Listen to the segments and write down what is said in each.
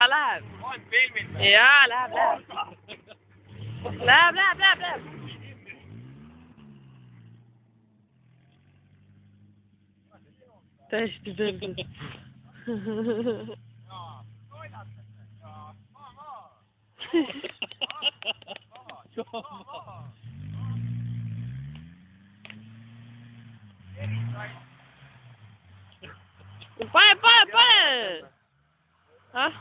läheb. Jaa, läheb. Läheb. Täiesti perses. Pane! Ah?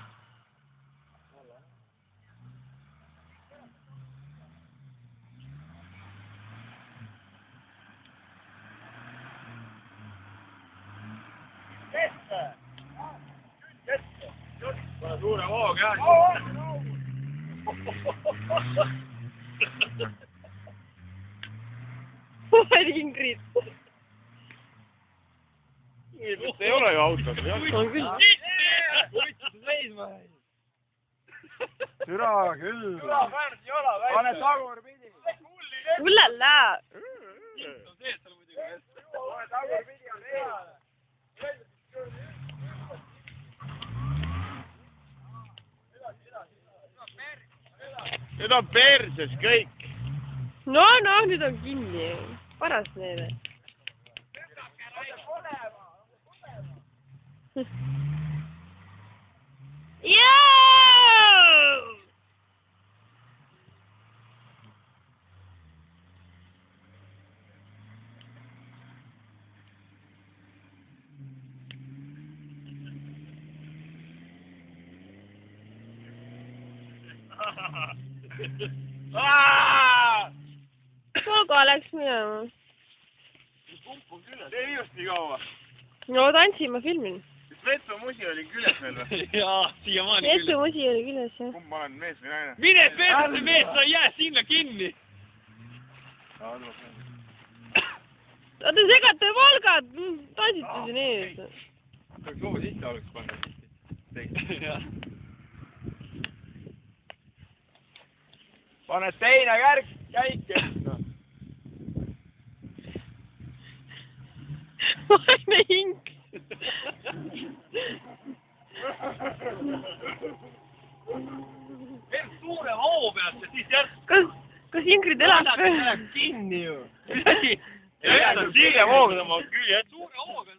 Pane suure hooga, jah. Ingrid. Ingrid, ei ole ju autos. On küll. Türa küll. Pane tagurpidi. Ullala. Pane tagurpidi on hea. Nüüd on perses kõik. No, nüüd on kinni. Paras neile. Joo! Koga läks minema. Kump on küljes? Tee just nii kaua. No tantsima filmin. Kas vetsumusi oli küljes veel või? Jaa, siiamaani küljes. Vetsumusi oli küljes, jah. Kumb ma olen, mees või naine? Mine perse mees, sa jää sinna kinni. Te segate valgad, tantsite siin ees. Peaks hoo sisse alguses panna. Pane teine kärk, käike. Vaene hing. Veel suure hoo pealt ja siis järsk. Kas Ingrid elab? Läheb kinni ju. Ja jätta siia hooga tõmbab külje. Suure hooga.